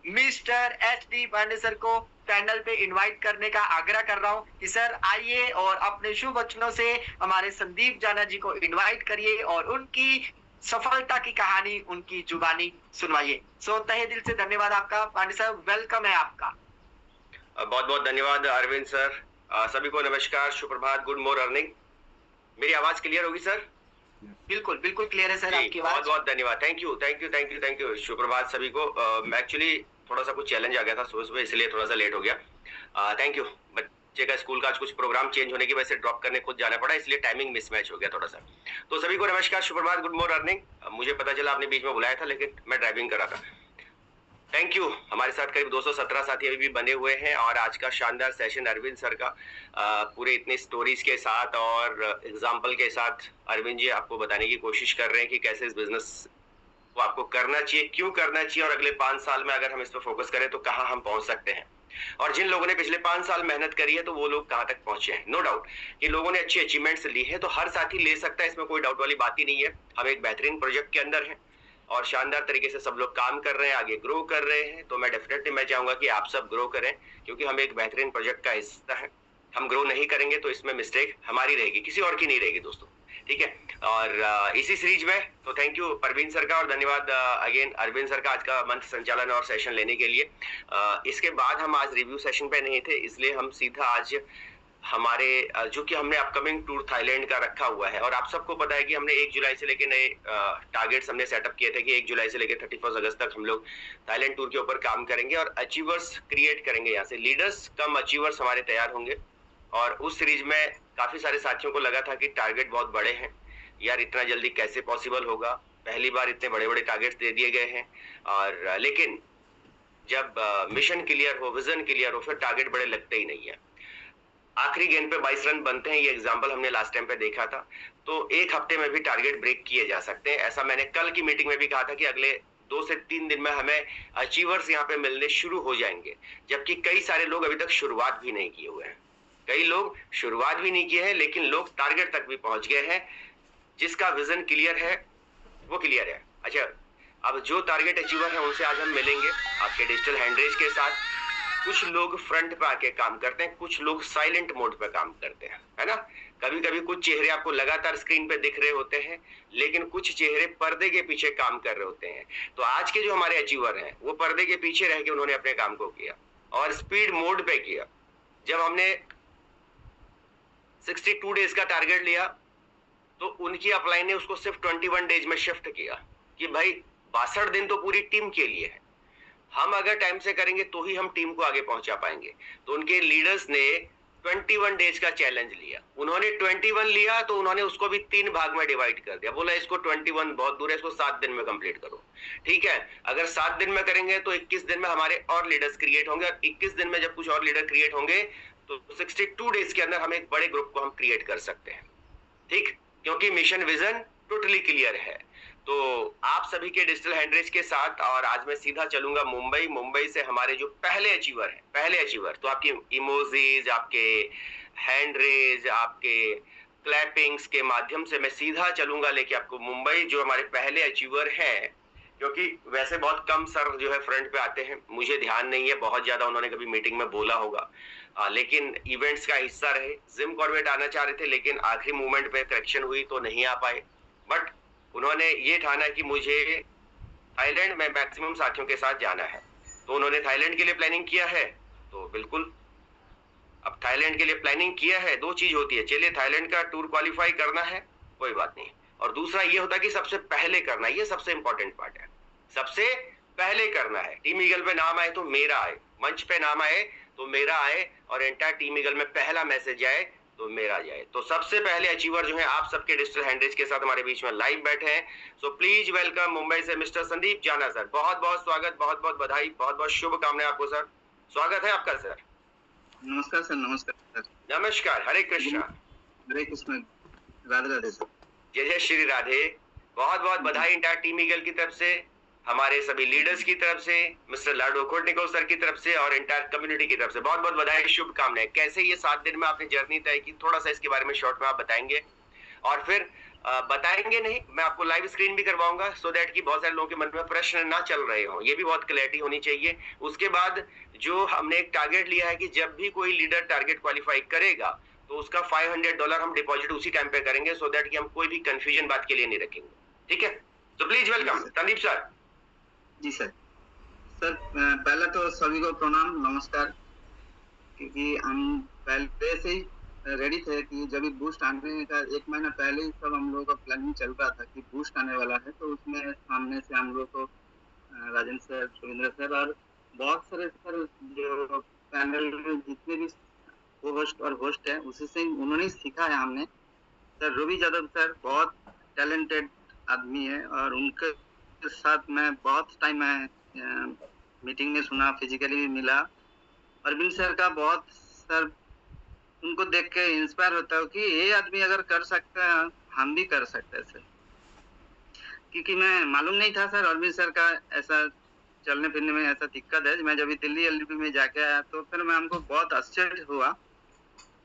Mister H D Pandey sir को panel पे invite करने का आग्रह कर रहा हूँ कि सर आइए और अपने शुभ वचनों से हमारे संदीप जाना जी को इनवाइट करिए और उनकी सफलता की कहानी उनकी जुबानी सुनवाइए। सो तहे दिल से धन्यवाद आपका पांडे सर, वेलकम है आपका। बहुत बहुत धन्यवाद अरविंद सर। सभी को नमस्कार, सुप्रभात, गुड मॉर्निंग। मेरी आवाज क्लियर होगी सर? बिल्कुल बिल्कुल क्लियर है सर आपकी आवाज। बहुत बहुत धन्यवाद, thank you thank you thank you thank you. सुप्रभात सभी को। एक्चुअली थोड़ा सा कुछ चैलेंज आ गया था सुबह सुबह, इसलिए थोड़ा सा लेट हो गया। Thank you. बच्चे का स्कूल का आज कुछ प्रोग्राम चेंज होने की वजह से ड्रॉप करने खुद जाना पड़ा, इसलिए टाइमिंग मिसमैच हो गया थोड़ा सा। तो सभी को नमस्कार, सुप्रभात, गुड मॉर्निंग। मुझे पता चला आपने बीच में बुलाया था, लेकिन मैं ड्राइविंग कर रहा था। Thank you. हमारे साथ करीब 217 साथी अभी भी बने हुए हैं और आज का शानदार सेशन अरविंद सर का पूरे इतने स्टोरीज के साथ और एग्जाम्पल के साथ अरविंद जी आपको बताने की कोशिश कर रहे हैं कि कैसे इस बिजनेस को आपको करना चाहिए, क्यों करना चाहिए, और अगले 5 साल में अगर हम इस पर फोकस करें तो कहाँ हम पहुंच सकते हैं। और जिन लोगों ने पिछले 5 साल मेहनत करी है तो वो लोग कहाँ तक पहुंचे हैं। नो डाउट कि लोगों ने अच्छी अचीवमेंट्स ली है, तो हर साथी ले सकता है, इसमें कोई डाउट वाली बात ही नहीं है। हम एक बेहतरीन प्रोजेक्ट के अंदर है और शानदार तरीके से सब लोग काम कर रहे हैं, आगे ग्रो कर रहे हैं। तो मैं डेफिनेटली मैं चाहूंगा कि आप सब ग्रो करें, क्योंकि हम एक बेहतरीन प्रोजेक्ट का हिस्सा है। हम ग्रो नहीं करेंगे तो इसमें मिस्टेक हमारी रहेगी, किसी और की नहीं रहेगी दोस्तों, ठीक है। और इसी सीरीज में तो थैंक यू परवीन सर का और धन्यवाद अगेन अरविंद सर का आज का मंच संचालन और सेशन लेने के लिए। इसके बाद हम आज रिव्यू सेशन पे नहीं थे, इसलिए हम सीधा आज हमारे जो कि हमने अपकमिंग टूर थाईलैंड का रखा हुआ है। और आप सबको पता है कि हमने 1 जुलाई से लेकर नए टारगेट्स हमने सेटअप किए थे कि 1 जुलाई से लेकर 31 अगस्त तक हम लोग थाईलैंड टूर के ऊपर काम करेंगे और अचीवर्स क्रिएट करेंगे। यहाँ से लीडर्स कम अचीवर्स हमारे तैयार होंगे। और उस सीरीज में काफी सारे साथियों को लगा था कि टारगेट बहुत बड़े हैं यार, इतना जल्दी कैसे पॉसिबल होगा, पहली बार इतने बड़े बड़े टारगेट्स दे दिए गए हैं। और लेकिन जब मिशन क्लियर हो, विजन क्लियर हो, फिर टारगेट बड़े लगते ही नहीं है। आखिरी गेंद पे 22 रन बनते हैं, ये एग्जांपल हमने लास्ट टाइम पे देखा था। तो 1 हफ्ते में भी टारगेट ब्रेक किए जा सकते हैं। ऐसा मैंने कल की मीटिंग में भी कहा था कि अगले 2 से 3 दिन में हमें अचीवर्स यहाँ पे मिलने शुरू हो जाएंगे, जबकि कई सारे लोग अभी तक शुरुआत भी नहीं किए हुए हैं। कई लोग शुरुआत भी नहीं किए हैं, लेकिन लोग टारगेट तक भी पहुंच गए हैं। जिसका विजन क्लियर है वो क्लियर है। अच्छा, अब जो टारगेट अचीवर है उनसे आज हम मिलेंगे आपके डिजिटल हैंडरेज के साथ। कुछ लोग फ्रंट पे आके काम करते हैं, कुछ लोग साइलेंट मोड पे काम करते हैं, है ना। कभी कभी कुछ चेहरे आपको लगातार स्क्रीन पे दिख रहे होते हैं, लेकिन कुछ चेहरे पर्दे के पीछे काम कर रहे होते हैं। तो आज के जो हमारे अचीवर हैं वो पर्दे के पीछे रह के उन्होंने अपने काम को किया और स्पीड मोड पे किया। जब हमने 62 डेज का टारगेट लिया तो उनकी अपलाइन ने उसको सिर्फ 21 डेज में शिफ्ट किया कि भाई 62 दिन तो पूरी टीम के लिए है, हम अगर टाइम से करेंगे तो ही हम टीम को आगे पहुंचा पाएंगे। तो उनके लीडर्स ने 21 डेज का चैलेंज लिया। उन्होंने 21 लिया तो उन्होंने उसको भी 3 भाग में डिवाइड कर दिया। बोला इसको 21 बहुत दूर है, इसको 7 दिन में कंप्लीट करो। ठीक है, अगर 7 दिन में करेंगे तो 21 दिन में हमारे और लीडर्स क्रिएट होंगे और 21 दिन में जब कुछ और लीडर क्रिएट होंगे तो 62 डेज के अंदर हम एक बड़े ग्रुप को हम क्रिएट कर सकते हैं। ठीक, क्योंकि मिशन विजन टोटली क्लियर है। तो आप सभी के डिजिटल हैंडरेज के साथ और आज मैं सीधा चलूंगा मुंबई। मुंबई से हमारे जो पहले अचीवर हैं, पहले अचीवर तो आपकी इमोजीज, आपके हैंडरेज, आपके क्लैपिंग्स के माध्यम से मैं सीधा चलूंगा लेके आपको मुंबई, जो हमारे पहले अचीवर हैं। क्योंकि वैसे बहुत कम सर जो है फ्रंट पे आते हैं, मुझे ध्यान नहीं है बहुत ज्यादा उन्होंने कभी मीटिंग में बोला होगा, लेकिन इवेंट्स का हिस्सा रहे। जिम कॉर्बेट आना चाह रहे थे लेकिन आखिरी मोमेंट पे करेक्शन हुई तो नहीं आ पाए। बट उन्होंने ये ठाना कि मुझे थाईलैंड में मैक्सिमम साथियों के साथ जाना है, तो उन्होंने थाईलैंड के लिए प्लानिंग किया है। तो बिल्कुल अब थाईलैंड के लिए प्लानिंग किया है, 2 चीज होती है, चलिए थाईलैंड का टूर क्वालिफाई करना है कोई बात नहीं, और दूसरा ये होता है कि सबसे पहले करना है। ये सबसे इंपॉर्टेंट पार्ट है, सबसे पहले करना है। टीम ईगल पे नाम आए तो मेरा आए, मंच पे नाम आए तो मेरा आए, और एंटायर टीम ईगल में पहला मैसेज आए तो मेरा जाए। तो सबसे पहले अचीवर जो है आप सबके डिजिटल हैंडरेज के साथ हमारे बीच में लाइव बैठे हैं। सो प्लीज वेलकम मुंबई से मिस्टर संदीप जाना सर। बहुत बहुत स्वागत, बहुत बहुत बधाई, बहुत बहुत शुभकामनाएं आपको सर। स्वागत है आपका सर। नमस्कार सर। नमस्कार सर। नमस्कार, हरे कृष्णा। हरे कृष्ण, राधे राधे सर। जय जय श्री राधे। बहुत बहुत बधाई एंटायर टीम ईगल की तरफ से, हमारे सभी लीडर्स की तरफ से, मिस्टर लाडो खोटनिकोव सर की तरफ से और एंटायर कम्युनिटी की तरफ से बहुत बहुत बधाई, शुभकामनाएं। कैसे ये 7 दिन में आपने जर्नी तय की, थोड़ा सा इसके बारे में शॉर्ट में आप बताएंगे। और फिर बताएंगे नहीं, मैं आपको लाइव स्क्रीन भी करवाऊंगा सो दैट कि बहुत सारे लोगों के मन में प्रश्न ना चल रहे हो, ये भी बहुत क्लैरिटी होनी चाहिए। उसके बाद जो हमने एक टारगेट लिया है कि जब भी कोई लीडर टारगेट क्वालिफाई करेगा तो उसका $500 हम डिपॉजिट उसी टाइम पे करेंगे सो दैट कि हम कोई भी कंफ्यूजन बात के लिए नहीं रखेंगे, ठीक है? तो प्लीज वेलकम संदीप सर। जी सर। सर पहले तो सभी को प्रणाम नमस्कार, क्योंकि हम पहले से ही रेडी थे कि जब भी बूस्ट आने का 1 महीना पहले ही सब हम लोगों का प्लानिंग चल रहा था कि बूस्ट आने वाला है, तो उसमें सामने से हम लोग को राजेंद्र सर, रविंद्र सर और बहुत सारे सर जो पैनल में जितने भी होस्ट और होस्ट है उसी से उन्होंने ही सीखा है हमने। सर रवि यादव सर बहुत टैलेंटेड आदमी है और उनके साथ मैं बहुत टाइम मैं मीटिंग में सुना, फिजिकली भी मिला। अरविंद सर का बहुत सर उनको देख के इंस्पायर होता है कि ये आदमी अगर कर सकता है हम भी कर सकते हैं सर, क्योंकि मैं मालूम नहीं था सर अरविंद सर का ऐसा चलने फिरने में ऐसा दिक्कत है। मैं जब दिल्ली एलपी में जाके आया तो फिर मैं हमको बहुत आश्चर्य हुआ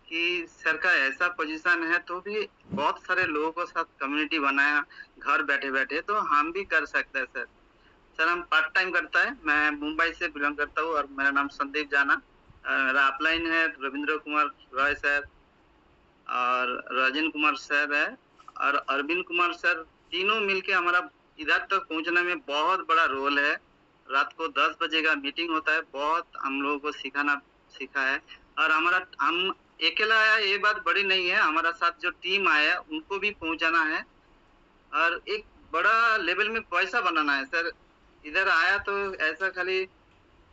कि सर का ऐसा पोजीशन है तो भी बहुत सारे लोगों के साथ कम्युनिटी बनाया घर बैठे बैठे, तो हम भी कर सकते हैं सर। सर हम पार्ट टाइम करता है, मैं मुंबई से बिलोंग करता हूँ और मेरा नाम संदीप जाना। मेरा अपलाइन है रविंद्र कुमार रॉय सर और राजेंद्र कुमार सर है और अरविंद कुमार सर, तीनों मिलके हमारा इधर तक पहुंचने में बहुत बड़ा रोल है। रात को 10 बजे का मीटिंग होता है, बहुत हम लोगों को सीखा है। और हमारा हम अकेला आया ये बात बड़ी नहीं है, हमारा साथ जो टीम आया उनको भी पहुंचाना है और एक बड़ा लेवल में पैसा बनाना है सर। इधर आया तो ऐसा खाली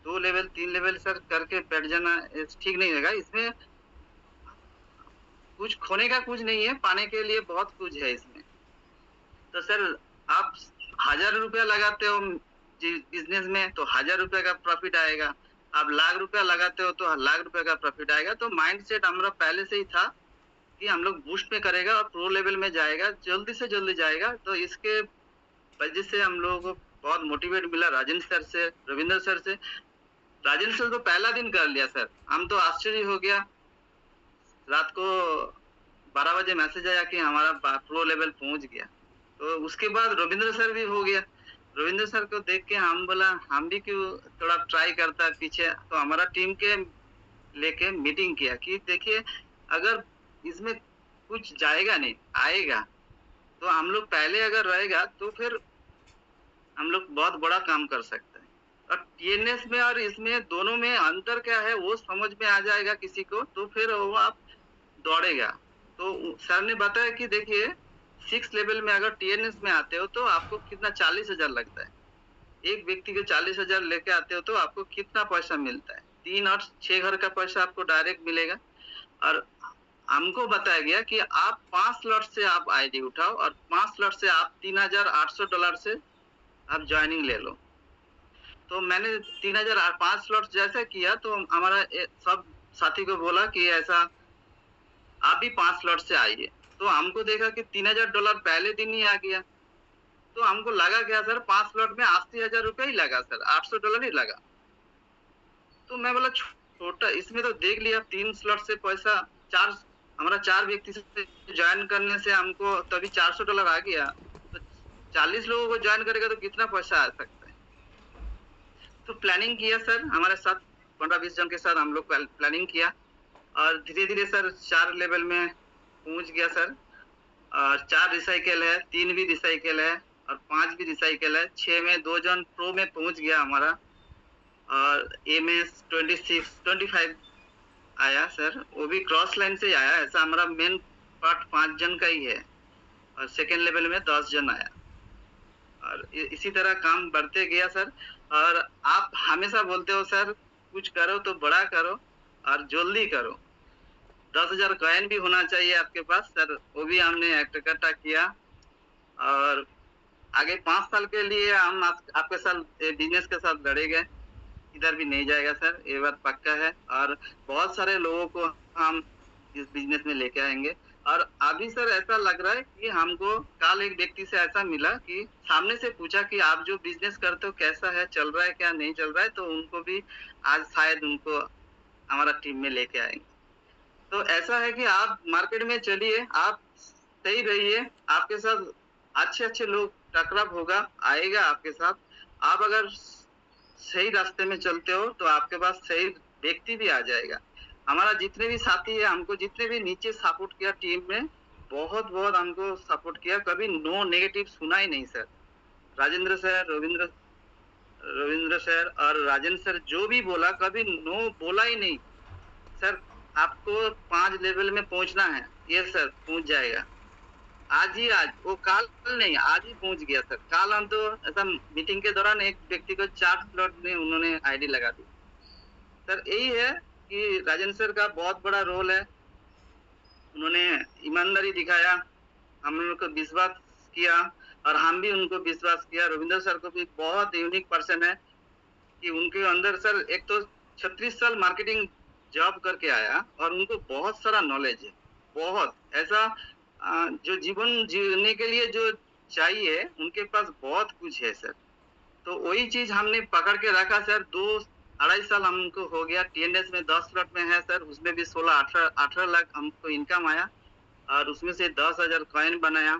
2 लेवल 3 लेवल सर करके बैठ जाना ठीक नहीं रहेगा। इसमें कुछ खोने का कुछ नहीं है, पाने के लिए बहुत कुछ है इसमें। तो सर आप 1000 रुपया लगाते हो बिजनेस में तो 1000 रुपया का प्रॉफिट आएगा, आप लाख रुपया लगाते हो तो लाख रुपया का प्रॉफिट आएगा। तो माइंडसेट हमारा पहले से ही था कि हम लोग बूस्ट में करेगा और प्रो लेवल में जाएगा, जल्दी से जल्दी जाएगा। तो इसके वजह से हम लोगों को बहुत मोटिवेट मिला राजेंद्र सर से, रविंद्र सर से। राजेंद्र सर तो पहला दिन कर लिया सर, हम तो आश्चर्य हो गया। रात को 12 बजे मैसेज आया कि हमारा प्रो लेवल पहुंच गया। तो उसके बाद रविंद्र सर भी हो गया। रविंद्र सर को देख के हम बोला हम भी क्यों थोड़ा ट्राई करता है पीछे। तो हमारा टीम के लेके मीटिंग किया कि देखिए अगर इसमें कुछ जाएगा नहीं आएगा तो हम लोग पहले अगर रहेगा तो फिर हम लोग बहुत बड़ा काम कर सकते हैं। और टीएनएस में और इसमें दोनों में अंतर क्या है वो समझ में आ जाएगा किसी को, तो फिर वो आप दौड़ेगा। तो सर ने बताया कि देखिए 6 लेवल में अगर टीएनएस में आते हो तो आपको कितना 40,000 लगता है, एक व्यक्ति को 40,000 लेके आते हो तो आपको कितना पैसा मिलता है, 3 और 6 घर का पैसा आपको डायरेक्ट मिलेगा। और हमको बताया गया कि आप 5 स्लॉट से आप आईडी उठाओ और 5 स्लॉट से आप $3,800 से आप ज्वाइनिंग ले लो। तो मैंने 5 स्लॉट जैसे किया तो हमारा सब साथी को बोला कि ऐसा आप भी 5 स्लॉट से आइए। तो हमको देखा कि $3,000 पहले दिन ही आ गया। तो हमको लगा क्या सर 5 स्लॉट में 80,000 रुपया ही लगा सर, $800 ही लगा। तो मैं बोला छोटा इसमें तो देख लिया 3 स्लॉट से पैसा हमारा 4 व्यक्ति से ज्वाइन करने से हमको तभी $400 आ गया। तो 40 लोगों को ज्वाइन करेगा तो कितना पैसा आ सकता है। तो प्लानिंग किया सर, हमारे साथ 15-20 जन के साथ हम लोग प्लानिंग किया और धीरे धीरे सर 4 लेवल में पहुंच गया सर। और 4 रिसाइकल है, 3 भी रिसाइकल है और 5 भी रिसाइकल है। 6 में 2 जन प्रो में पहुंच गया हमारा और ए में 25 आया सर, वो भी क्रॉस लाइन से आया। ऐसा हमारा मेन पार्ट 5 जन का ही है और सेकेंड लेवल में 10 जन आया और इसी तरह काम बढ़ते गया सर। और आप हमेशा बोलते हो सर कुछ करो तो बड़ा करो और जल्दी करो, 10,000 कॉइन भी होना चाहिए आपके पास सर, वो भी हमने इकट्ठा किया। और आगे 5 साल के लिए हम आपके साथ बिजनेस के साथ लड़ेंगे, इधर भी नहीं जाएगा सर, ये बात पक्का है। और बहुत सारे लोगों को हम इस बिजनेस में लेके आएंगे। और अभी सर ऐसा लग रहा है कि हमको कल एक व्यक्ति से ऐसा मिला कि सामने से पूछा कि आप जो बिजनेस करते हो कैसा है, चल रहा है क्या नहीं चल रहा है। तो उनको भी आज शायद उनको हमारा टीम में लेके आएंगे। तो ऐसा है कि आप मार्केट में चलिए, आप सही रहिए, आपके साथ अच्छे अच्छे लोग टकराव होगा, आएगा आपके साथ। आप अगर सही रास्ते में चलते हो तो आपके पास सही व्यक्ति भी आ जाएगा। हमारा जितने भी साथी है, हमको जितने भी नीचे सपोर्ट किया टीम में, बहुत बहुत हमको सपोर्ट किया, कभी नो नेगेटिव सुना ही नहीं sir. Rajendra sir, Ravindra sir और राजेंद्र सर जो भी बोला, कभी नो बोला ही नहीं। सर आपको 5 लेवल में पहुंचना है, ये सर पहुंच जाएगा। आज ही, आज वो कल नहीं, आज ही पहुंच गया सर। कल हम तो ऐसा मीटिंग के दौरान एक व्यक्ति को 4 स्लॉट में उन्होंने आईडी लगा दी। सर यही है कि राजेंद्र सर का बहुत बड़ा रोल है। उन्होंने ईमानदारी दिखाया, हम लोग को विश्वास किया और हम भी उनको विश्वास किया। रविंद्र सर को भी बहुत यूनिक पर्सन है कि उनके अंदर सर एक तो 36 साल मार्केटिंग जॉब करके आया और उनको बहुत सारा नॉलेज है, बहुत ऐसा जो जीवन जीने के लिए जो चाहिए उनके पास बहुत कुछ है सर। तो वही चीज हमने पकड़ के रखा सर। 2-2.5 साल हमको हो गया। टीएनएस में 10 स्लॉट में है सर, उसमें भी 16-18 लाख हमको इनकम आया और उसमें से 10,000 कॉइन बनाया।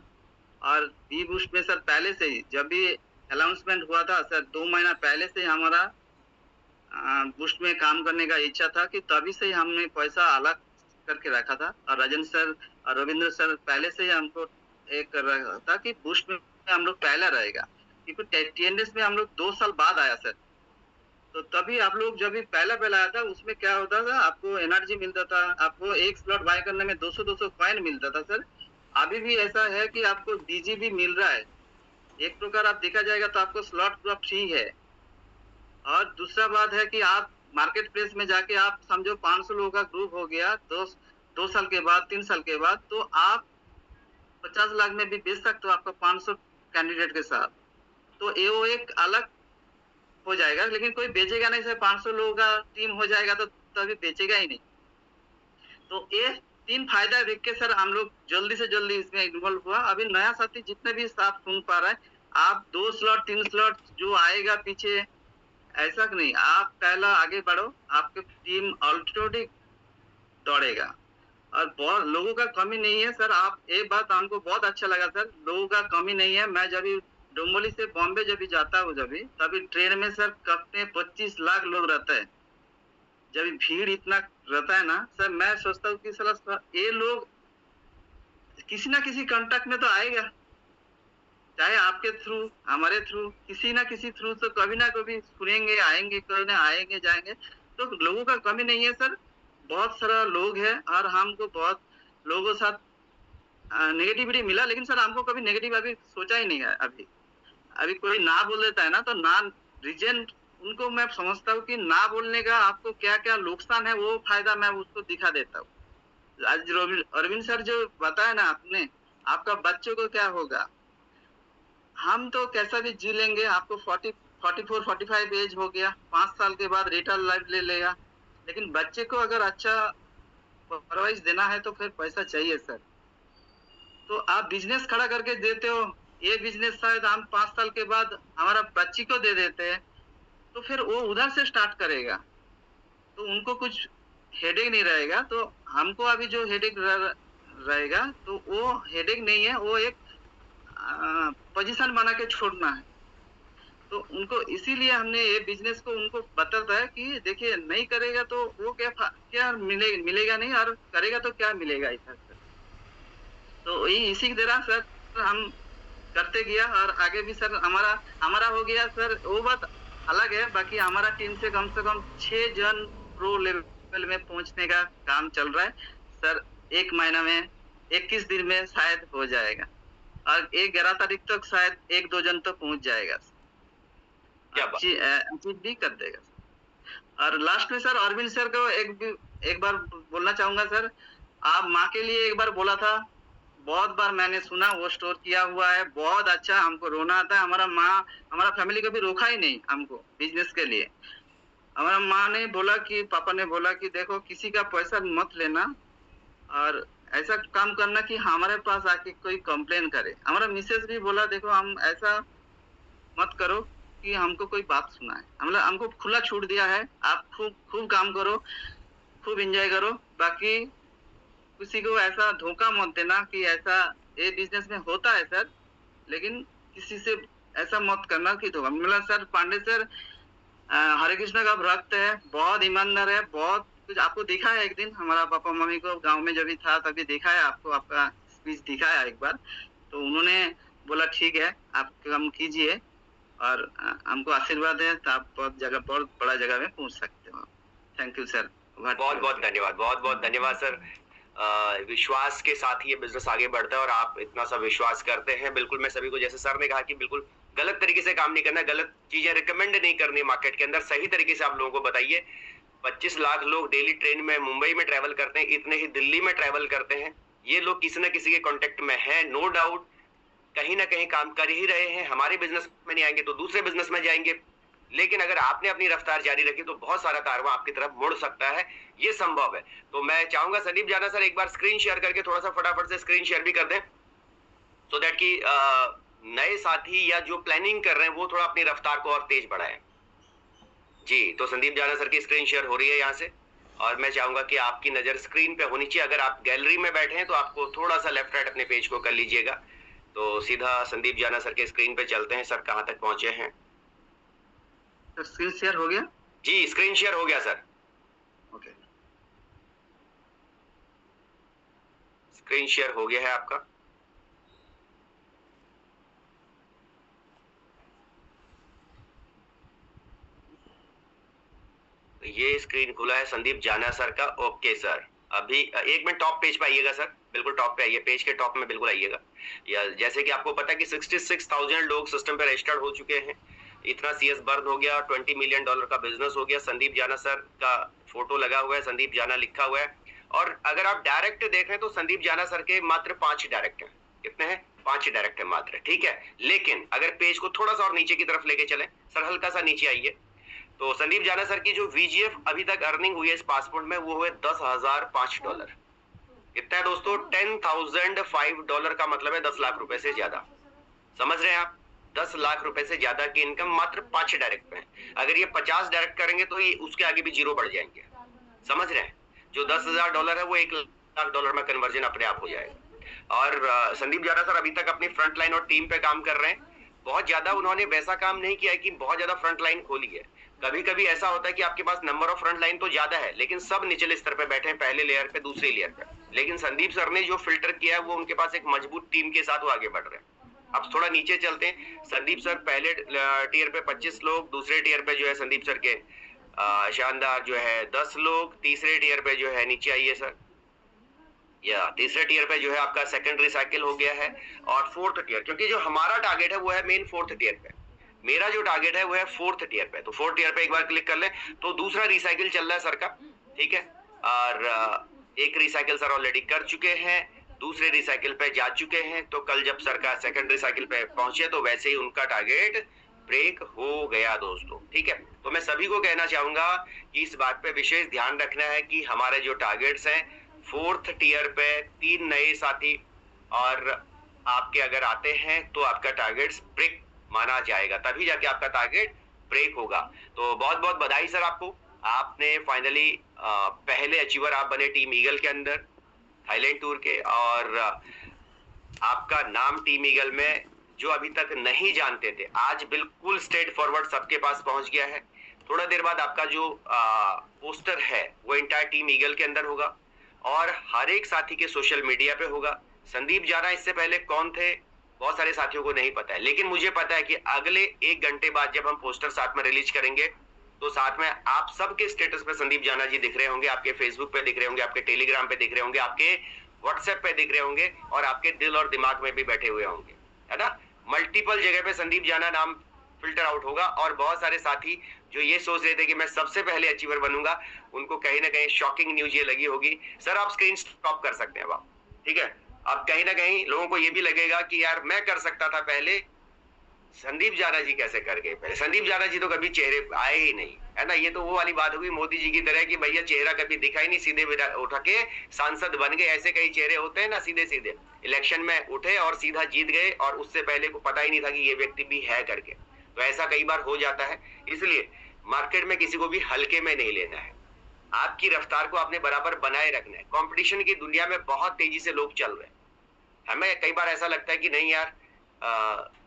और बी बूस्ट में सर पहले से ही, जब भी अनाउंसमेंट हुआ था सर 2 महीना पहले से ही हमारा बूस्ट में काम करने का इच्छा था कि तभी से ही हमने पैसा अलग करके रखा था। और राजेंद्र सर और रविंद्र सर पहले से ही हमको एक कर रहा था कि बूस्ट में हम लोग पहला रहेगा, क्योंकि टीएनएस में हम लोग 2 साल बाद आया सर। तो तभी आप लोग जब भी पहला आया था उसमें क्या होता था, आपको एनर्जी मिलता था, आपको एक स्लॉट बाय करने में 200 कॉइन मिलता था सर। अभी भी ऐसा है कि आपको डीजी भी मिल रहा है। एक प्रकार आप देखा जाएगा तो आपको स्लॉट पूरा फ्री है। और दूसरा बात है कि आप मार्केट प्लेस में जाके आप समझो 500 लोगों का ग्रुप हो गया 2 साल के बाद, 3 साल के बाद, तो आप 50 लाख में भी बेच सकते हो आपका 500 कैंडिडेट के साथ। तो ये वो एक अलग हो जाएगा, लेकिन कोई बेचेगा नहीं सर। 500 लोगों का टीम हो जाएगा तो तभी बेचेगा ही नहीं। तो ये 3 फायदा देख के सर हम लोग जल्दी से जल्दी इसमें इन्वॉल्व हुआ। अभी नया साथी जितने भी साथ सुन पा रहा है, आप 2 स्लॉट 3 स्लॉट जो आएगा पीछे, ऐसा नहीं, आप पहला आगे बढ़ो, आपकी टीम ऑलरेडी दौड़ेगा। और बहुत लोगों का कमी नहीं है सर। आप एक बात हमको बहुत अच्छा लगा सर, लोगों का कमी नहीं है। मैं जब डोंबोली से बॉम्बे जब भी जाता हूँ, तभी ट्रेन में सर कपने 25 लाख लोग रहते हैं। जब भीड़ इतना रहता है ना सर, मैं सोचता हूँ कि साला ये लोग किसी ना किसी कांटेक्ट में तो आएगा, चाहे आपके थ्रू, हमारे थ्रू, किसी ना किसी थ्रू तो कभी ना कभी सुनेंगे, आएंगे, कोई ना आएंगे जाएंगे। तो लोगों का कमी नहीं है सर, बहुत सारा लोग है। और हमको बहुत लोगों के साथ नेगेटिविटी मिला, लेकिन सर हमको कभी नेगेटिव अभी सोचा ही नहीं है। अभी कोई ना बोल देता है ना, तो ना रीजन उनको मैं समझता हूँ कि ना बोलने का आपको क्या क्या नुकसान है, वो फायदा मैं उसको दिखा देता हूँ। आज अरविंद सर जो बताया ना आपने, आपका बच्चों को क्या होगा, हम तो कैसा भी जी लेंगे। आपको 44-45 एज हो गया, 5 साल के बाद रिटायर लाइफ ले लेगा, लेकिन बच्चे को अगर अच्छा परवरिश देना है तो फिर पैसा चाहिए सर। तो आप बिजनेस खड़ा करके देते हो, ये बिजनेस शायद हम 5 साल के बाद हमारा बच्ची को दे देते हैं, तो फिर वो उधर से स्टार्ट करेगा, तो उनको कुछ हेडेक नहीं रहेगा। तो हमको अभी जो हेडेक रहेगा, तो वो हेडेक नहीं है, वो एक पोजीशन बना के छोड़ना है। तो उनको इसीलिए हमने ये बिजनेस को उनको बताता है कि देखिए नहीं करेगा तो वो क्या मिलेगा नहीं, और करेगा तो क्या मिलेगा इधर से। तो यही इसी की तरह सर हम करते गया, और आगे भी सर हमारा हो गया सर। वो बात अलग है, बाकी हमारा टीम से कम 6 जन प्रो लेवल में पहुंचने का काम चल रहा है सर। 1 महीना में 21 दिन में शायद हो जाएगा, और 11 तारीख तक शायद 1-2 जन तो पहुंच जाएगा, अचीव भी कर देगा। और लास्ट में सर अरविंद सर को एक बार बोलना चाहूंगा सर, आप माँ के लिए एक बार बोला था, बहुत बार मैंने सुना, वो स्टोर किया हुआ है, बहुत अच्छा, हमको रोना आता है। हमारा माँ, हमारा फैमिली कभी रोका ही नहीं हमको बिजनेस के लिए। हमारा माँ ने बोला कि, पापा ने बोला कि देखो किसी का पैसा मत लेना, और ऐसा काम करना कि हमारे पास आके कोई कंप्लेन करे। हमारा मिसेज भी बोला देखो हम ऐसा मत करो कि हमको कोई बात सुनाए। हमको खुला छूट दिया है, आप खूब काम करो, खूब एंजॉय करो, बाकी किसी को ऐसा धोखा मत देना कि ऐसा ये बिजनेस में होता है सर, लेकिन किसी से ऐसा मत करना कि तो मतलब सर पांडे सर हरे कृष्ण का भक्त है, बहुत ईमानदार है, बहुत कुछ आपको दिखा है। एक दिन हमारा पापा मम्मी को गांव में जब भी था तभी देखा है आपको, आपका स्पीच दिखाया एक बार, तो उन्होंने बोला ठीक है आप काम कीजिए और हमको आशीर्वाद है, तो आप बहुत बड़ा जगह में पहुंच सकते हो। Thank you sir. बहुत बहुत धन्यवाद, बहुत बहुत धन्यवाद सर। विश्वास के साथ ही ये बिजनेस आगे बढ़ता है और आप इतना सा विश्वास करते हैं। बिल्कुल मैं सभी को, जैसे सर ने कहा कि बिल्कुल गलत तरीके से काम नहीं करना, गलत चीजें रिकमेंड नहीं करनी मार्केट के अंदर, सही तरीके से आप लोगों को बताइए। 25 लाख लोग डेली ट्रेन में मुंबई में ट्रेवल करते हैं, इतने ही दिल्ली में ट्रेवल करते हैं। ये लोग किसी न किसी के कॉन्टेक्ट में है, नो डाउट कहीं ना कहीं काम कर ही रहे हैं। हमारे बिजनेस में नहीं आएंगे तो दूसरे बिजनेस में जाएंगे, लेकिन अगर आपने अपनी रफ्तार जारी रखी तो बहुत सारा कारवां आपकी तरफ मुड़ सकता है, ये संभव है। तो मैं चाहूंगा संदीप जाना सर एक बार स्क्रीन शेयर करके थोड़ा सा फटाफट से स्क्रीन शेयर भी कर दें, सो दैट कि नए साथी या जो प्लानिंग कर रहे हैं वो थोड़ा अपनी रफ्तार को और तेज बढ़ाएं। जी, तो संदीप जाना सर की स्क्रीन शेयर हो रही है यहाँ से, और मैं चाहूंगा कि आपकी नजर स्क्रीन पे होनी चाहिए। अगर आप गैलरी में बैठे हैं तो आपको थोड़ा सा लेफ्ट राइट अपने पेज को कर लीजिएगा। तो सीधा संदीप जाना सर के स्क्रीन पे चलते हैं। सर कहाँ तक पहुंचे हैं? स्क्रीन शेयर हो गया? जी, स्क्रीन शेयर हो गया सर। ओके, स्क्रीन शेयर हो गया है आपका। ये स्क्रीन खुला है संदीप जाना सर का। ओके सर, अभी एक मिनट टॉप पेज पे आइएगा सर, बिल्कुल टॉप पे आइए, पेज के टॉप में बिल्कुल आइएगा। या जैसे कि आपको पता है कि 66,000 लोग सिस्टम पे रजिस्टर्ड हो चुके हैं, इतना सीएस बर्न हो गया, $20 मिलियन का बिजनेस हो गया। संदीप जाना सर का फोटो लगा हुआ है, संदीप जाना लिखा हुआ है। और अगर आप डायरेक्ट देखें तो संदीप जाना सर के मात्र 5 डायरेक्ट हैं। कितने हैं? 5 डायरेक्ट है मात्र, ठीक है। लेकिन अगर पेज को थोड़ा सा और नीचे की तरफ लेके चलें सर, हल्का सा नीचे आइए, तो संदीप जाना सर की जो वीजीएफ अभी तक अर्निंग हुई है इस पासपोर्ट में वो हुए $10,005। कितना है दोस्तों? $10,005 का मतलब है 10 लाख रुपए से ज्यादा। समझ रहे हैं आप? 10 लाख रुपए से ज्यादा की इनकम मात्र 5 डायरेक्ट पे है। अगर ये 50 डायरेक्ट करेंगे तो ये उसके आगे भी जीरो बढ़ जाएंगे। समझ रहे हैं? जो $10,000 है वो $1,00,000 में कन्वर्जन अपने आप हो जाएगा। और संदीप जाना सर अभी तक अपनी फ्रंट लाइन और टीम पे काम कर रहे हैं। बहुत ज्यादा उन्होंने वैसा काम नहीं किया है कि बहुत ज्यादा फ्रंट लाइन खोली है। कभी कभी ऐसा होता है कि आपके पास नंबर ऑफ फ्रंट लाइन तो ज्यादा है, लेकिन सब निचले स्तर पे बैठे हैं, पहले लेयर पे, दूसरे लेयर पे। लेकिन संदीप सर ने जो फिल्टर किया है वो उनके पास एक मजबूत टीम के साथ वो आगे बढ़ रहे हैं। अब थोड़ा नीचे चलते हैं। संदीप सर पहले टीयर पे 25 लोग, दूसरे टीयर पे जो है संदीप सर के शानदार जो है 10 लोग, तीसरे टीयर पे जो है, नीचे आइए सर, या तीसरे टीयर पे जो है आपका सेकेंडरी साइकिल हो गया है। और फोर्थ टीयर, क्योंकि जो हमारा टारगेट है वो है मेन फोर्थ टीयर पे, मेरा जो टारगेट है वो है फोर्थ टीयर पे। तो फोर्थ टीयर पे एक बार क्लिक कर ले तो दूसरा रिसाइकिल चल रहा है सर का, ठीक है। और एक रिसाइकिल सर ऑलरेडी कर चुके हैं, दूसरे रिसाइकिल पे जा चुके हैं। तो कल जब सर का सेकंड रिसाइकिल पे पहुंचे तो वैसे ही उनका टारगेट ब्रेक हो गया दोस्तों, ठीक है। तो मैं सभी को कहना चाहूंगा कि इस बात पे विशेष ध्यान रखना है कि हमारे जो टारगेट्स हैं फोर्थ टियर पे 3 नए साथी और आपके अगर आते हैं तो आपका टारगेट ब्रेक माना जाएगा, तभी जाके आपका टारगेट ब्रेक होगा। तो बहुत बहुत बधाई सर आपको, आपने फाइनली पहले अचीवर आप बने टीम ईगल के अंदर थाईलैंड टूर के, और आपका नाम टीम ईगल में जो अभी तक नहीं जानते थे आज बिल्कुल स्ट्रेट फॉरवर्ड सबके पास पहुंच गया है। थोड़ा देर बाद आपका जो पोस्टर है वो इंटायर टीम ईगल के अंदर होगा और हर एक साथी के सोशल मीडिया पे होगा। संदीप जाना इससे पहले कौन थे बहुत सारे साथियों को नहीं पता है, लेकिन मुझे पता है कि अगले 1 घंटे बाद जब हम पोस्टर साथ में रिलीज करेंगे तो साथ में आप सबके स्टेटस पे संदीप जाना जी दिख रहे होंगे, आपके फेसबुक पे दिख रहे होंगे, आपके टेलीग्राम पे दिख रहे होंगे, आपके व्हाट्सएप पे दिख रहे होंगे और आपके दिल और दिमाग में भी बैठे हुए होंगे, है ना। मल्टीपल जगह पे संदीप जाना नाम फिल्टर आउट होगा और बहुत सारे साथी जो ये सोच रहे थे कि मैं सबसे पहले अचीवर बनूंगा, उनको कहीं ना कहीं शॉकिंग न्यूज ये लगी होगी। सर आप स्क्रीन स्टॉप कर सकते हैं अब, ठीक है। अब कहीं ना कहीं लोगों को ये भी लगेगा कि यार मैं कर सकता था पहले, संदीप जाना जी कैसे कर गए पहले। संदीप जाना जी तो कभी चेहरे आए ही नहीं, है ना। ये तो वो वाली बात होगी मोदी जी की तरह कि भैया चेहरा कभी दिखा ही नहीं, सीधे उठा के सांसद बन गए। ऐसे कई चेहरे होते हैं ना, सीधे सीधे इलेक्शन में उठे और सीधा जीत गए और उससे पहले को पता ही नहीं था कि ये व्यक्ति भी है करके। तो ऐसा कई बार हो जाता है, इसलिए मार्केट में किसी को भी हल्के में नहीं लेना है। आपकी रफ्तार को आपने बराबर बनाए रखना है। कंपटीशन की दुनिया में बहुत तेजी से लोग चल रहे हैं, हमें कई बार ऐसा लगता है कि नहीं यार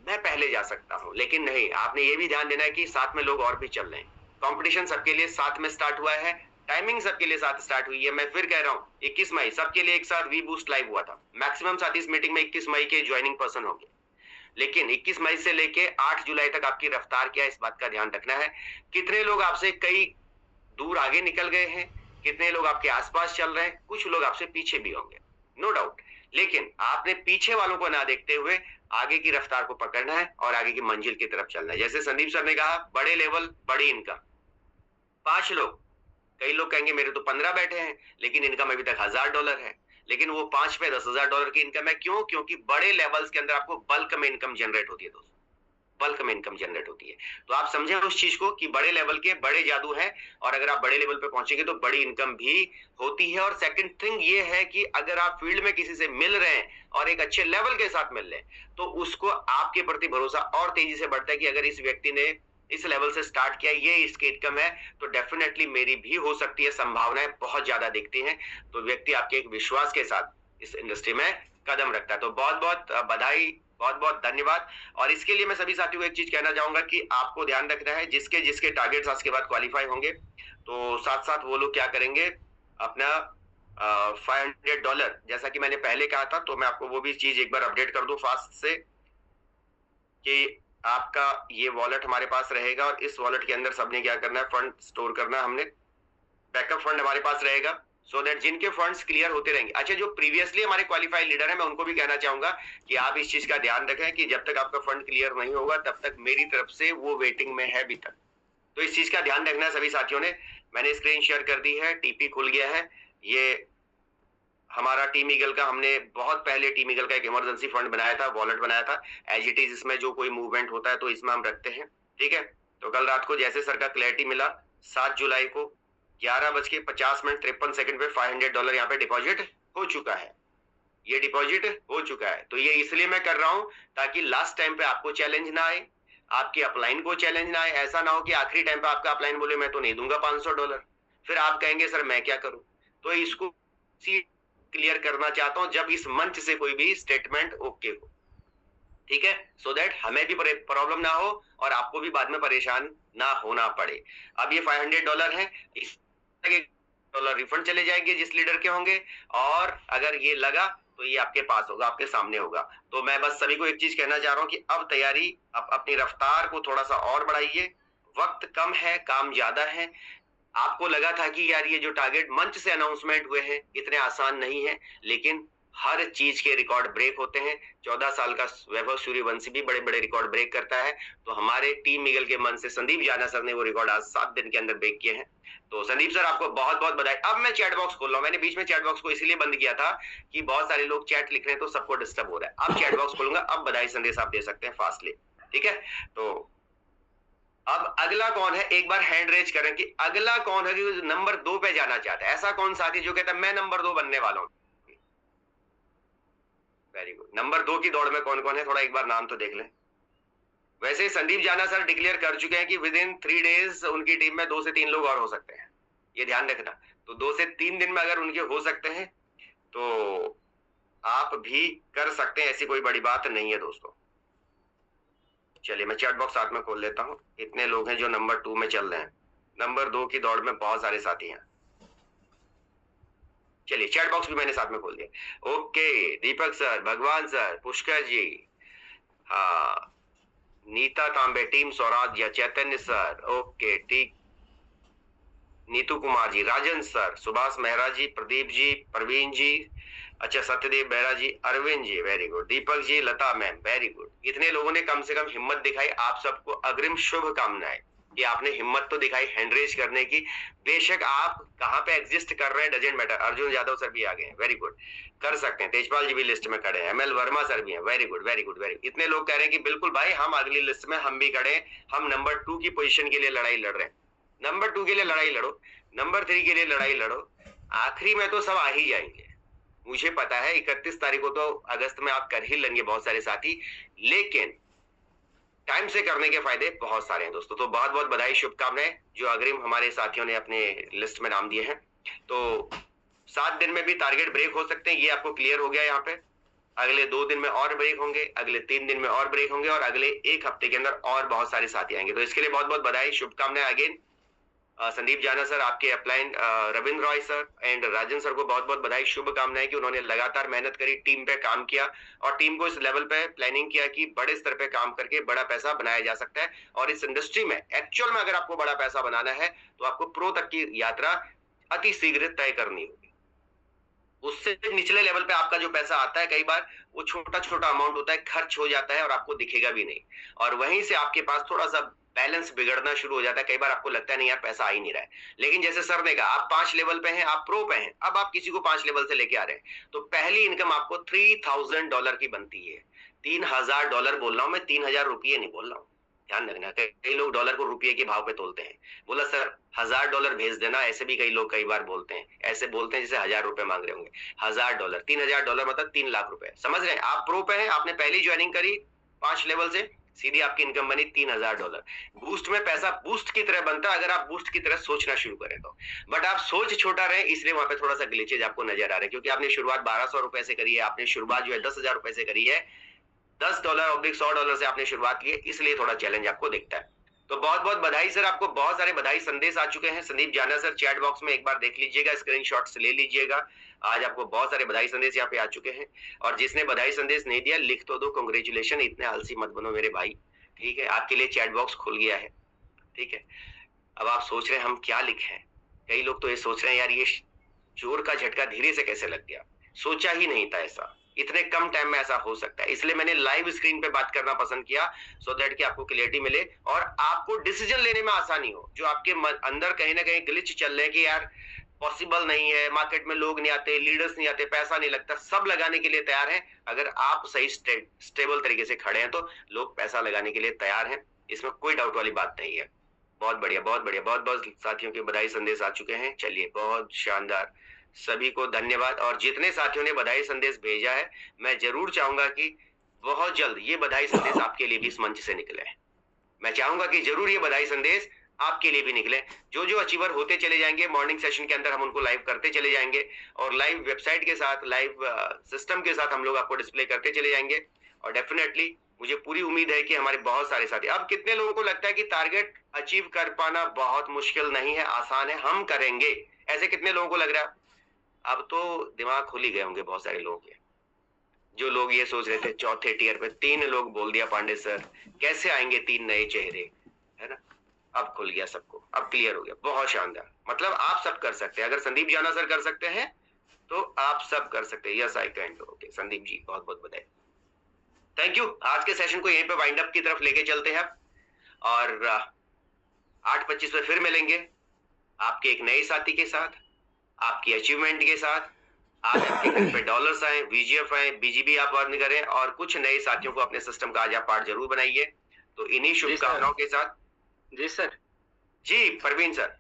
मैं पहले जा सकता हूँ, लेकिन नहीं, आपने ये भी ध्यान देना है कि साथ में लोग और भी चल रहे हैं। कंपटीशन सबके लिए साथ में स्टार्ट हुआ है, टाइमिंग सबके लिए साथ स्टार्ट हुई है। मैं फिर कह रहा हूँ 21 मई सबके लिए एक साथ वी बूस्ट लाइव हुआ था। मैक्सिमम साथी इस मीटिंग में 21 मई के ज्वाइनिंग पर्सन होंगे, लेकिन 21 मई से लेके 8 जुलाई तक आपकी रफ्तार क्या है, इस बात का ध्यान रखना है। कितने लोग आपसे कई दूर आगे निकल गए हैं, कितने लोग आपके आसपास चल रहे हैं, कुछ लोग आपसे पीछे भी होंगे, नो डाउट, लेकिन आपने पीछे वालों को ना देखते हुए आगे की रफ्तार को पकड़ना है और आगे की मंजिल की तरफ चलना है। जैसे संदीप सर ने कहा, बड़े लेवल बड़ी इनकम, 5 लोग, कई लोग कहेंगे मेरे तो 15 बैठे हैं लेकिन इनकम अभी तक $1000 है, लेकिन वो 5 पे $10,000 की इनकम है। क्यों? क्योंकि बड़े लेवल्स के अंदर आपको बल्क में इनकम जनरेट होती है दोस्तों, बल्क में इनकम जनरेट होती है। तो आप समझें उस चीज को कि बड़े लेवल के बड़े जादू है, और अगर आप बड़े लेवल पे पहुंचेंगे तो बड़ी इनकम भी होती है। और सेकंड थिंग ये है कि अगर आप फील्ड में किसी से मिल रहे हैं और एक अच्छे लेवल के साथ मिल रहे हैं तो उसको आपके प्रति भरोसा और तेजी से बढ़ता है कि अगर इस व्यक्ति ने इस लेवल से स्टार्ट किया, ये इसकी इनकम है, तो डेफिनेटली मेरी भी हो सकती है, संभावनाएं बहुत ज्यादा दिखती हैं। तो व्यक्ति आपके एक विश्वास के साथ इस इंडस्ट्री में कदम रखता है। तो बहुत बहुत बधाई, बहुत बहुत धन्यवाद। और इसके लिए मैं सभी साथियों को एक चीज कहना चाहूंगा कि आपको ध्यान रखना है, जिसके जिसके टारगेट्स आज के बाद क्वालिफाई होंगे तो साथ साथ वो लोग क्या करेंगे, अपना $500, जैसा कि मैंने पहले कहा था, तो मैं आपको वो भी चीज एक बार अपडेट कर दूं फास्ट से कि आपका ये वॉलेट हमारे पास रहेगा और इस वॉलेट के अंदर सबने क्या करना है, फंड स्टोर करना है। हमने बैकअप फंड हमारे पास रहेगा सो दैट जिनके फंड्स क्लियर होते रहेंगे। अच्छा, जो प्रीवियसली हमारे क्वालिफाइड लीडर है, मैं उनको भी कहना चाहूंगा कि आप इस चीज का ध्यान रखें कि जब तक आपका फंड क्लियर नहीं होगा तब तक मेरी तरफ से वो वेटिंग में है अभी तक। तो इस चीज का ध्यान रखना है सभी साथियों ने। मैंने स्क्रीन शेयर कर दी है, टीपी खुल गया है। ये हमारा टीम ईगल का, हमने बहुत पहले टीम ईगल का एक इमरजेंसी फंड बनाया था, वॉलेट बनाया था। एज इट इज इसमें जो कोई मूवमेंट होता है तो इसमें हम रखते हैं, ठीक है। तो कल रात को जैसे सर का क्लैरिटी मिला, 7 जुलाई को 11:50 पे $500 यहाँ पे डिपॉजिट हो चुका है। ये डिपॉजिट हो चुका है। तो ये इसलिए मैं कर रहा हूं ताकि लास्ट टाइम पे आपको चैलेंज ना आए, आपके अपलाइन को चैलेंज ना आए। ऐसा ना हो कि आखिरी टाइम पे आपका अपलाइन बोले मैं तो नहीं दूंगा $500, फिर आप कहेंगे सर मैं क्या करूं। तो इसको क्लियर करना चाहता हूं जब इस मंच से कोई भी स्टेटमेंट ओके हो, ठीक है, सो दैट हमें भी प्रॉब्लम ना हो और आपको भी बाद में परेशान ना होना पड़े। अब ये $500 है, इस $1 रिफंड चले जाएंगे जिस लीडर के होंगे, और अगर ये लगा तो ये आपके पास होगा, आपके सामने होगा। तो मैं बस सभी को एक चीज कहना चाह रहा हूं कि अब तैयारी, अब अपनी रफ्तार को थोड़ा सा और बढ़ाइए। वक्त कम है, काम ज्यादा है। आपको लगा था कि यार ये जो टारगेट मंच से अनाउंसमेंट हुए हैं इतने आसान नहीं है, लेकिन हर चीज के रिकॉर्ड ब्रेक होते हैं। 14 साल का वैभव सूर्यवंशी भी बड़े बड़े रिकॉर्ड ब्रेक करता है। तो हमारे टीम ईगल के मन से संदीप जाना सर ने वो रिकॉर्ड आज 7 दिन के अंदर ब्रेक किए हैं। तो संदीप सर आपको बहुत बहुत बधाई। अब मैं चैट बॉक्स खोल रहा हूँ। मैंने बीच में चैट बॉक्स को इसलिए बंद किया था कि बहुत सारे लोग चैट लिख रहे हैं तो सबको डिस्टर्ब हो रहा है। अब चैट बॉक्स खोलूंगा, अब बधाई संदेश आप दे सकते हैं फास्टली, ठीक है। तो अब अगला कौन है, एक बार हैंड रेज करें कि अगला कौन है जो नंबर 2 पे जाना चाहता है। ऐसा कौन साथी जो कहता है मैं नंबर 2 बनने वाला हूं। Very good. नंबर 2 की दौड़ में कौन कौन है, थोड़ा एक बार नाम तो देख लें। वैसे संदीप जाना सर डिक्लेयर कर चुके हैं कि विद इन 3 डेज उनकी टीम में 2 से 3 लोग और हो सकते हैं, ये ध्यान रखना। तो 2 से 3 दिन में अगर उनके हो सकते हैं तो आप भी कर सकते हैं, ऐसी कोई बड़ी बात नहीं है दोस्तों। चलिए मैं चैट बॉक्स साथ में खोल लेता हूं। इतने लोग हैं जो नंबर 2 में चल रहे हैं। नंबर 2 की दौड़ में बहुत सारे साथी हैं। चलिए चैट बॉक्स भी मैंने साथ में खोल दिया। ओके, दीपक सर, भगवान सर, पुष्कर जी, हाँ, नीता तांबे, टीम स्वराज या चैतन्य सर, ओके ठीक, नीतू कुमार जी, राजन सर, सुभाष मेहरा जी, प्रदीप जी, प्रवीण जी, अच्छा सत्यदेव बेहरा जी, अरविंद जी, वेरी गुड, दीपक जी, लता मैम, वेरी गुड। इतने लोगों ने कम से कम हिम्मत दिखाई। आप सबको अग्रिम शुभकामनाएं कि आपने हिम्मत तो दिखाई हैंड रेज करने की। बेशक आप कहां पे एग्जिस्ट कर रहे हैं doesn't matter. Arjun Yadav sir भी आ गए हैं, वेरी गुड, कर सकते हैं। तेजपाल जी भी लिस्ट में खड़े हैं, एमएल वर्मा सर भी हैं, very good very good very. इतने लोग कह रहे हैं कि बिल्कुल भाई हम अगली लिस्ट में हम भी खड़े हैं, हम नंबर 2 की पोजीशन के लिए लड़ाई लड़ रहे हैं। नंबर 2 के लिए लड़ाई लड़ो, नंबर 3 के लिए लड़ाई लड़ो, आखिरी में तो सब आ ही जाएंगे। मुझे पता है 31 तारीख को तो अगस्त में आप कर ही लेंगे बहुत सारे साथी, लेकिन टाइम से करने के फायदे बहुत सारे हैं दोस्तों। तो बहुत बहुत बधाई, शुभकामनाएं जो अग्रिम हमारे साथियों ने अपने लिस्ट में नाम दिए हैं। तो 7 दिन में भी टारगेट ब्रेक हो सकते हैं, ये आपको क्लियर हो गया यहाँ पे। अगले 2 दिन में और ब्रेक होंगे, अगले 3 दिन में और ब्रेक होंगे और अगले 1 हफ्ते के अंदर और बहुत सारे साथी आएंगे। तो इसके लिए बहुत बहुत बधाई, शुभकामनाएं अगेन। संदीप जाना सर, आपके upline Ravindra Roy sir and Rajan sir को बहुत बहुत बधाई, शुभकामनाएं कि उन्होंने लगातार मेहनत करी, टीम पे काम किया और टीम को इस लेवल पे प्लानिंग किया कि बड़े स्तर पे काम करके बड़ा पैसा बनाया जा सकता है। और इस इंडस्ट्री में एक्चुअल में अगर आपको बड़ा पैसा बनाना है तो आपको प्रो तक की यात्रा अति शीघ्र तय करनी होगी। उससे निचले लेवल पे आपका जो पैसा आता है, कई बार वो छोटा छोटा अमाउंट होता है, खर्च हो जाता है और आपको दिखेगा भी नहीं, और वहीं से आपके पास थोड़ा सा बैलेंस बिगड़ना शुरू हो जाता है। कई बार आपको लगता है नहीं यार पैसा आ ही नहीं रहा है, लेकिन जैसे सर ने कहा आप 5 लेवल पे हैं, आप प्रो पे हैं, अब आप किसी को 5 लेवल से लेके आ रहे हैं तो पहली इनकम आपको $3000 की बनती है। $3000 बोल रहा हूं मैं, 3000 रुपये नहीं बोल रहा हूं, ध्यान रखना। कई लोग डॉलर को रुपये के भाव पे तोलते हैं, बोला सर $1000 भेज देना, ऐसे भी कई लोग कई बार बोलते हैं, ऐसे बोलते हैं जैसे 1000 रुपए मांग रहे होंगे। $1000, $3000 मतलब 3 लाख रुपए, समझ रहे हैं। आप प्रो पे हैं, आपने पहली ज्वाइनिंग करी 5 लेवल से, सीधी आपकी इनकम बनी $3000। बूस्ट में पैसा बूस्ट की तरह बनता है अगर आप बूस्ट की तरह सोचना शुरू करें तो, बट आप सोच छोटा रहे इसलिए वहां पे थोड़ा सा ग्लिचेज आपको नजर आ रहे हैं, क्योंकि आपने शुरुआत 1200 रुपए से करी है, आपने शुरुआत जो है 10,000 रुपए से करी है, $10/100 से आपने शुरुआत की है, इसलिए थोड़ा चैलेंज आपको दिखता है। तो बहुत बहुत बधाई सर, आपको बहुत सारे बधाई संदेश आ चुके हैं। संदीप जाना सर चैट बॉक्स में एक बार देख लीजिएगा, स्क्रीनशॉट्स ले लीजिएगा, आज आपको बहुत सारे बधाई संदेश यहाँ पे आ चुके हैं। और जिसने बधाई संदेश नहीं दिया लिख तो दो कांग्रेचुलेशन, इतने आलसी मत बनो मेरे भाई, ठीक है। आपके लिए चैट बॉक्स खुल गया है, ठीक है। अब आप सोच रहे हैं हम क्या लिखें, कई लोग तो ये सोच रहे हैं यार ये चोर का झटका धीरे से कैसे लग गया, सोचा ही नहीं था ऐसा, इतने कम टाइम में ऐसा हो सकता है। इसलिए मैंने लाइव स्क्रीन पे बात करना पसंद किया, सो दैट कि आपको क्लियरिटी मिले और आपको डिसीजन लेने में आसानी हो। जो आपके अंदर कहीं ना कहीं ग्लिच चल रहे हैं कि यार पॉसिबल नहीं है, मार्केट में लोग नहीं आते, लीडर्स नहीं आते, पैसा नहीं लगता, सब लगाने के लिए तैयार हैं। अगर आप सही स्टेबल तरीके से खड़े हैं तो लोग पैसा लगाने के लिए तैयार हैं, इसमें कोई डाउट वाली बात नहीं है। बहुत बढ़िया, बहुत बढ़िया, बहुत बहुत साथियों के बधाई संदेश आ चुके हैं। चलिए बहुत शानदार, सभी को धन्यवाद। और जितने साथियों ने बधाई संदेश भेजा है, मैं जरूर चाहूंगा कि बहुत जल्द ये बधाई संदेश आपके लिए भी इस मंच से निकले। मैं चाहूंगा कि जरूर ये बधाई संदेश आपके लिए भी निकले। जो जो अचीवर होते चले जाएंगे मॉर्निंग सेशन के अंदर हम उनको लाइव करते चले जाएंगे, और लाइव वेबसाइट के साथ, लाइव सिस्टम के साथ हम लोग आपको डिस्प्ले करते चले जाएंगे। और डेफिनेटली मुझे पूरी उम्मीद है कि हमारे बहुत सारे साथी, अब कितने लोगों को लगता है कि टारगेट अचीव कर पाना बहुत मुश्किल नहीं है, आसान है, हम करेंगे, ऐसे कितने लोगों को लग रहा है? अब तो दिमाग खुल ही गए होंगे बहुत सारे लोगों के। जो लोग ये सोच रहे थे चौथे टियर पे 3 लोग बोल दिया पांडे सर कैसे आएंगे 3 नए चेहरे, है ना, अब खुल गया सबको, अब क्लियर हो गया। बहुत शानदार, मतलब आप सब कर सकते हैं। अगर संदीप जाना सर कर सकते हैं तो आप सब कर सकते हैं। Yes I can do. Okay Sandeep ji बहुत बहुत बधाई, थैंक यू। आज के सेशन को यहीं पे वाइंड अप की तरफ लेके चलते हैं और 8:25 पे फिर मिलेंगे आपके एक नए साथी के साथ, आपकी अचीवमेंट के साथ। आज आपके घर पे डॉलर्स आए, VGF आए, BGB आप अर्न करें और कुछ नए साथियों को अपने सिस्टम का आज आप पार्ट जरूर बनाइए। तो इन्हीं शुभकामनाओं के साथ। जी सर। जी परवीन सर।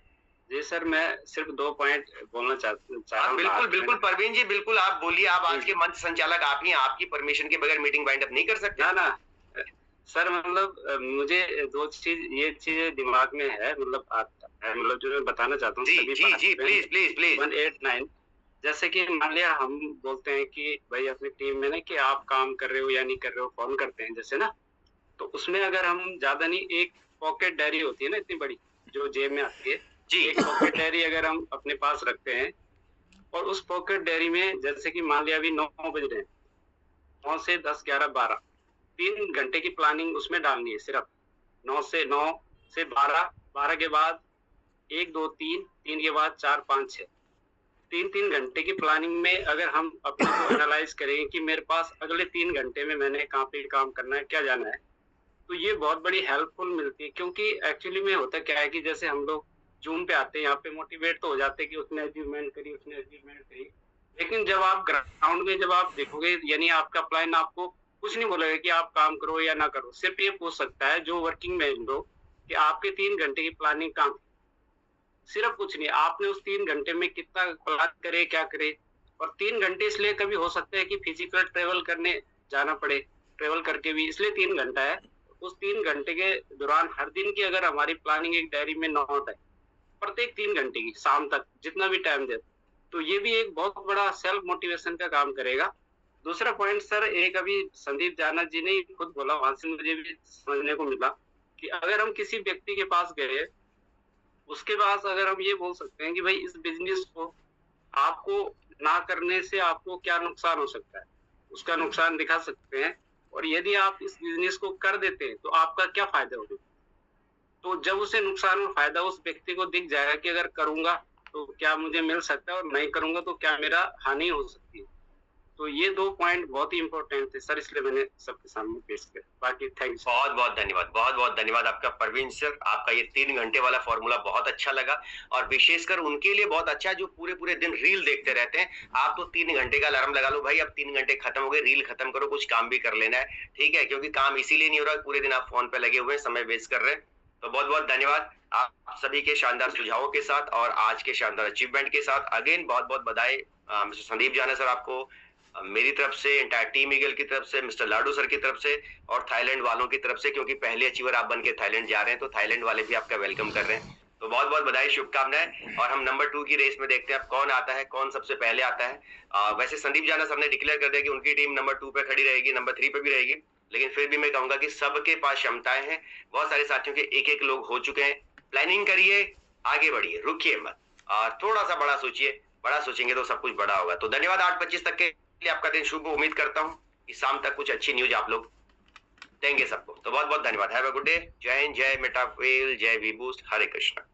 जी सर, मैं सिर्फ 2 पॉइंट बोलना चाह रहा हूँ। बिल्कुल बिल्कुल परवीन जी, बिल्कुल आप बोलिए। आप आज के मंच संचालक आप ही हैं, आपकी परमिशन के बगैर मीटिंग वाइंड अप नहीं कर सकते। ना सर, मतलब मुझे 2 चीज ये चीज दिमाग में है, मतलब आता है, मतलब जो मैं बताना चाहता हूँ। जी प्लीज प्लीज प्लीज। 189 जैसे कि मान लिया हम बोलते हैं कि भाई अपनी टीम में ना कि आप काम कर रहे हो या नहीं कर रहे हो, फोन करते हैं जैसे ना, तो उसमें अगर हम ज्यादा नहीं, एक पॉकेट डायरी होती है ना इतनी बड़ी जो जेब में आती है जी, एक पॉकेट डायरी अगर हम अपने पास रखते हैं और उस पॉकेट डायरी में जैसे कि मान लिया अभी 9 बज रहे हैं, 9 से 10, 11, 12 3 घंटे की प्लानिंग उसमें डालनी है सिर्फ। 9 से 12, 12 के बाद 1, 2, 3 के बाद 4, 5, 6 3 घंटे की प्लानिंग में अगर हम अपने को एनालाइज करें कि मेरे पास अगले 3 घंटे में मैंने कहाँ पे काम करना है, क्या जाना है, तो ये बहुत बड़ी हेल्पफुल मिलती है। क्योंकि एक्चुअली में होता क्या है कि जैसे हम लोग जूम पे आते हैं, यहाँ पे मोटिवेट तो हो जाते हैं कि उसने अचीवमेंट करी, उसने अचीवमेंट करी, लेकिन जब आप ग्राउंड में जब आप देखोगे, यानी आपका प्लान आपको कुछ नहीं बोलेगा कि आप काम करो या ना करो, सिर्फ ये पूछ सकता है जो वर्किंग में लोग कि आपके 3 घंटे की प्लानिंग कहाँ, सिर्फ कुछ नहीं, आपने उस 3 घंटे में कितना प्लान करे, क्या करे। और 3 घंटे इसलिए कभी हो सकता है कि फिजिकल ट्रेवल करने जाना पड़े, ट्रेवल करके भी, इसलिए 3 घंटा है। उस 3 घंटे के दौरान हर दिन की अगर हमारी प्लानिंग एक डायरी में नोट है, प्रत्येक 3 घंटे की शाम तक जितना भी टाइम दे, तो ये भी एक बहुत बड़ा सेल्फ मोटिवेशन का काम करेगा। दूसरा पॉइंट सर, एक अभी संदीप जाना जी ने खुद बोला, वहां से मुझे भी समझने को मिला कि अगर हम किसी व्यक्ति के पास गए, उसके पास अगर हम ये बोल सकते हैं कि भाई इस बिजनेस को आपको ना करने से आपको क्या नुकसान हो सकता है, उसका नुकसान दिखा सकते हैं, और यदि आप इस बिजनेस को कर देते हैं तो आपका क्या फायदा होगा। तो जब उसे नुकसान और फायदा उस व्यक्ति को दिख जाएगा कि अगर करूंगा तो क्या मुझे मिल सकता है और नहीं करूंगा तो क्या मेरा हानि हो सकती है। तो ये 2 पॉइंट बहुत ही इंपॉर्टेंट थे सर, इसलिए मैंने सबके सामने पेश किया। बाकी थैंक्स। बहुत बहुत धन्यवाद, बहुत बहुत धन्यवाद आपका परवीन सर। आपका ये 3 घंटे वाला फॉर्मूला बहुत अच्छा लगा, और विशेषकर उनके लिए बहुत अच्छा जो पूरे पूरे दिन रील देखते रहते हैं। आप तो 3 घंटे का अलार्म लगा लो भाई, अब 3 घंटे खत्म हो गए, रील खत्म करो, कुछ काम भी कर लेना है, ठीक है, क्योंकि काम इसीलिए नहीं हो रहा, पूरे दिन आप फोन पे लगे हुए हैं, समय वेस्ट कर रहे हैं। तो बहुत बहुत धन्यवाद आप सभी के शानदार सुझावों के साथ और आज के शानदार अचीवमेंट के साथ। अगेन बहुत बहुत बधाई मिस्टर संदीप जाना सर, आपको मेरी तरफ से, एंटायर टीम ईगल की तरफ से, मिस्टर लाडू सर की तरफ से और थाईलैंड वालों की तरफ से, क्योंकि पहले अचीवर आप बन के थाईलैंड जा रहे हैं तो थाईलैंड वाले भी आपका वेलकम कर रहे हैं। तो बहुत बहुत बधाई, शुभकामनाएं। और हम नंबर 2 की रेस में देखते हैं अब कौन आता है, कौन सबसे पहले आता है। वैसे संदीप जाना सर ने डिक्लेयर कर दिया कि उनकी टीम नंबर 2 पे खड़ी रहेगी, नंबर 3 पे भी रहेगी, लेकिन फिर भी मैं कहूंगा कि सबके पास क्षमताएं हैं। बहुत सारे साथियों के एक लोग हो चुके हैं। प्लानिंग करिए, आगे बढ़िए, रुकिए मत, और थोड़ा सा बड़ा सोचिए, बड़ा सोचेंगे तो सब कुछ बड़ा होगा। तो धन्यवाद 8:25 तक के लिए, आपका दिन शुभ। उम्मीद करता हूँ कि शाम तक कुछ अच्छी न्यूज आप लोग देंगे सबको। तो बहुत बहुत धन्यवाद। Have a good day. जय हिंद, जय मेटावेल, जय वी बूस्ट, हरे कृष्णा।